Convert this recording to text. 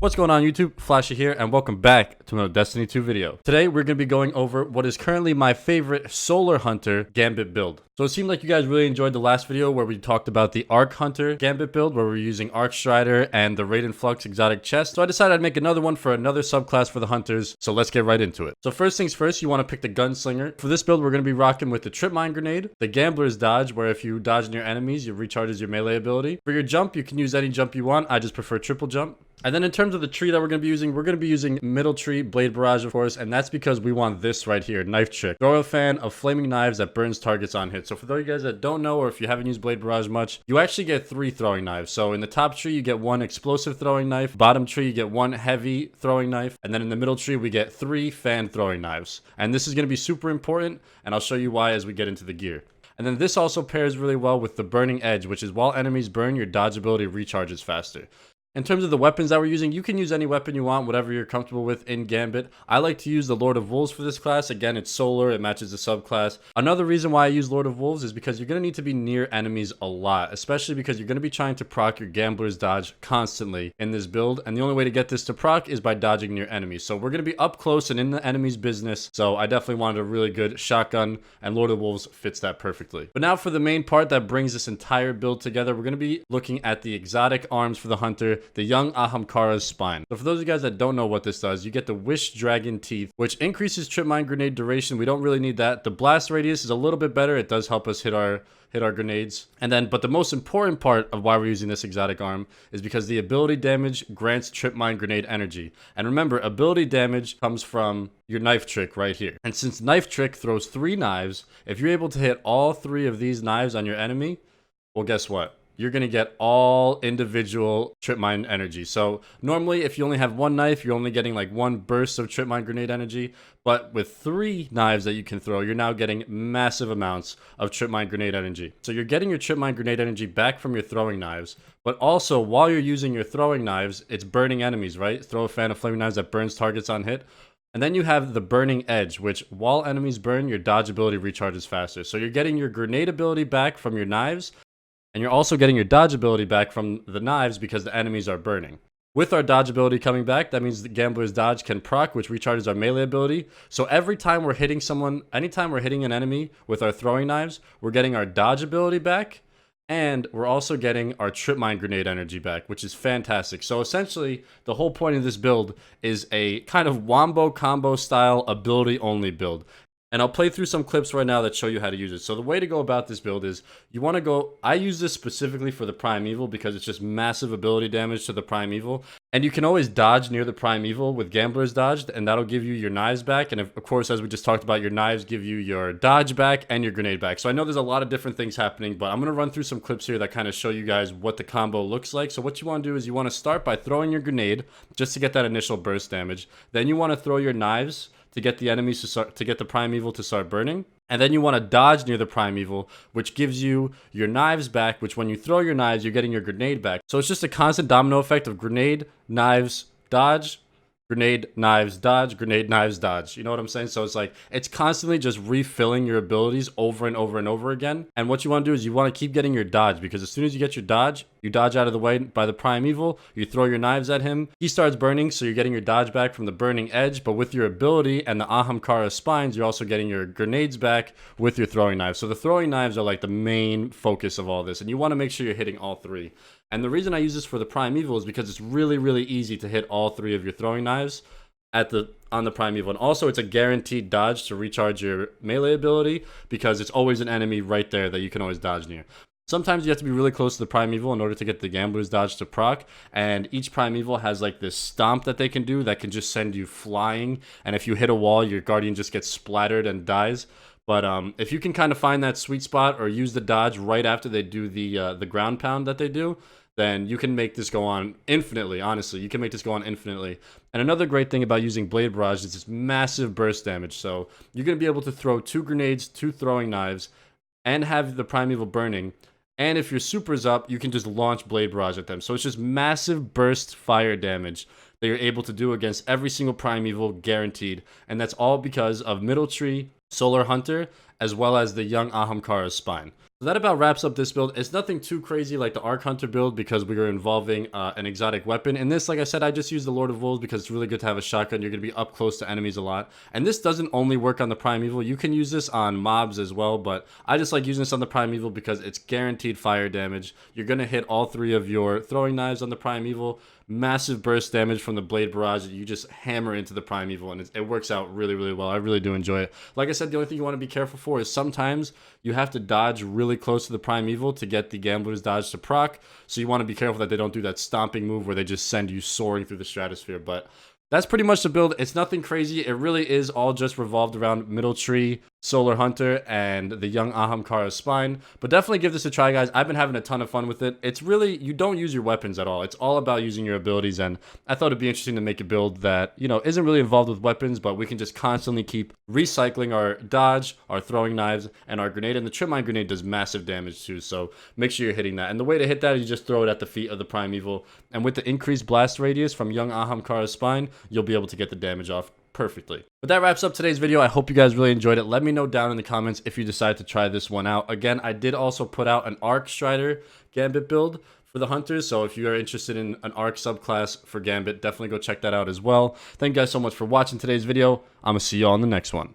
What's going on YouTube? Flashy here and welcome back to another Destiny 2 video. Today we're going to be going over what is currently my favorite Solar Hunter Gambit build. So it seemed like you guys really enjoyed the last video where we talked about the Arc Hunter Gambit build where we're using Arcstrider and the Raid and Flux exotic chest. So I decided I'd make another one for another subclass for the Hunters. So let's get right into it. So first things first, you want to pick the Gunslinger. For this build we're going to be rocking with the Trip Mine Grenade, the Gambler's Dodge where if you dodge near enemies it recharges your melee ability. For your jump you can use any jump you want. I just prefer triple jump. And then in terms of the tree that we're going to be using middle tree, Blade Barrage of course, and that's because we want this right here, Knife Trick. Throw a fan of flaming knives that burns targets on hit. So for those of you guys that don't know, or if you haven't used Blade Barrage much, you actually get 3 throwing knives. So in the top tree you get 1 explosive throwing knife, bottom tree you get 1 heavy throwing knife, and then in the middle tree we get 3 fan throwing knives. And this is going to be super important, and I'll show you why as we get into the gear. And then this also pairs really well with the Burning Edge, which is while enemies burn, your dodge ability recharges faster. In terms of the weapons that we're using, you can use any weapon you want, whatever you're comfortable with in Gambit. I like to use the Lord of Wolves for this class. Again, it's solar, it matches the subclass. Another reason why I use Lord of Wolves is because you're going to need to be near enemies a lot, especially because you're going to be trying to proc your Gambler's Dodge constantly in this build. And the only way to get this to proc is by dodging near enemies. So we're going to be up close and in the enemy's business. So I definitely wanted a really good shotgun, and Lord of Wolves fits that perfectly. But now for the main part that brings this entire build together, we're going to be looking at the exotic arms for the Hunter, the young iAmFlashy's spine. So for those of you guys that don't know what this does, you get the Wish Dragon Teeth, which increases Trip Mine Grenade duration. We don't really need that. The blast radius is a little bit better. It does help us hit our grenades. And then, but the most important part of why we're using this exotic arm is because the ability damage grants Trip Mine Grenade energy. And remember, ability damage comes from your Knife Trick right here. And since Knife Trick throws 3 knives, if you're able to hit all 3 of these knives on your enemy, well, guess what? You're going to get all individual Trip Mine energy. So normally if you only have 1 knife, you're only getting like 1 burst of Trip Mine Grenade energy. But with 3 knives that you can throw, you're now getting massive amounts of Trip Mine Grenade energy. So you're getting your Trip Mine Grenade energy back from your throwing knives. But also while you're using your throwing knives, it's burning enemies, right? Throw a fan of flaming knives that burns targets on hit. And then you have the Burning Edge, which while enemies burn, your dodge ability recharges faster. So you're getting your grenade ability back from your knives. And you're also getting your dodge ability back from the knives because the enemies are burning. With our dodge ability coming back, that means the Gambler's Dodge can proc, which recharges our melee ability. So every time we're hitting someone, anytime we're hitting an enemy with our throwing knives, we're getting our dodge ability back. And we're also getting our Trip Mine Grenade energy back, which is fantastic. So essentially, the whole point of this build is a kind of wombo combo style ability only build. And I'll play through some clips right now that show you how to use it. So the way to go about this build is you want to go, I use this specifically for the Primeval because it's just massive ability damage to the Primeval. And you can always dodge near the Primeval with Gambler's Dodge, and that'll give you your knives back. And of course, as we just talked about, your knives give you your dodge back and your grenade back. So I know there's a lot of different things happening, but I'm going to run through some clips here that kind of show you guys what the combo looks like. So what you want to do is you want to start by throwing your grenade just to get that initial burst damage. Then you want to throw your knives to get the enemies to get the Primeval to start burning. And then you want to dodge near the Primeval, which gives you your knives back, which when you throw your knives, you're getting your grenade back. So it's just a constant domino effect of grenade, knives, dodge, grenade, knives, dodge, grenade, knives, dodge. You know what I'm saying? So it's like, it's constantly just refilling your abilities over and over and over again. And what you want to do is you want to keep getting your dodge, because as soon as you get your dodge, you dodge out of the way by the Primeval, you throw your knives at him, he starts burning, so you're getting your dodge back from the Burning Edge, but with your ability and the iAmFlashy's spines, you're also getting your grenades back with your throwing knives. So the throwing knives are like the main focus of all this, and you want to make sure you're hitting all 3. And the reason I use this for the Primeval is because it's really, really easy to hit all 3 of your throwing knives on the Primeval. And also it's a guaranteed dodge to recharge your melee ability because it's always an enemy right there that you can always dodge near. Sometimes you have to be really close to the Primeval in order to get the Gambler's Dodge to proc, and each Primeval has like this stomp that they can do that can just send you flying, and if you hit a wall, your Guardian just gets splattered and dies. But if you can kind of find that sweet spot or use the dodge right after they do the ground pound that they do, then you can make this go on infinitely. Honestly, you can make this go on infinitely. And another great thing about using Blade Barrage is this massive burst damage. So you're going to be able to throw 2 grenades, 2 throwing knives, and have the Primeval burning. And if your super's up, you can just launch Blade Barrage at them. So it's just massive burst fire damage that you're able to do against every single Primeval, guaranteed. And that's all because of Middle Tree, Solar Hunter, as well as the young iAmFlashy's spine. So that about wraps up this build. It's nothing too crazy like the Arc Hunter build because we are involving an exotic weapon. In this, like I said, I just use the Lord of Wolves because it's really good to have a shotgun. You're going to be up close to enemies a lot. And this doesn't only work on the Primeval. You can use this on mobs as well, but I just like using this on the Primeval because it's guaranteed fire damage. You're going to hit all 3 of your throwing knives on the Primeval. Massive burst damage from the blade barrage that you just hammer into the Primeval, and it works out really, really well. I really do enjoy it. Like I said, the only thing you want to be careful for is sometimes you have to dodge really close to the Primeval to get the Gambler's Dodge to proc, so you want to be careful that they don't do that stomping move where they just send you soaring through the stratosphere. But that's pretty much the build. It's nothing crazy. It really is all just revolved around Middle Tree, Solar Hunter, and the young iAmFlashyy Spine. But definitely give this a try, guys. I've been having a ton of fun with it. It's really, you don't use your weapons at all. It's all about using your abilities, and I thought it'd be interesting to make a build that, you know, isn't really involved with weapons, but we can just constantly keep recycling our dodge, our throwing knives, and our grenade. And the Trip Mine Grenade does massive damage too, so make sure you're hitting that. And the way to hit that is you just throw it at the feet of the Primeval. And with the increased blast radius from young iAmFlashyy Spine, you'll be able to get the damage off perfectly. But that wraps up today's video. I hope you guys really enjoyed it. Let me know down in the comments if you decide to try this one out. Again, I did also put out an Arcstrider Gambit build for the Hunters, so if you are interested in an Arc subclass for Gambit, definitely go check that out as well. Thank you guys so much for watching today's video. I'm gonna see you all in the next one.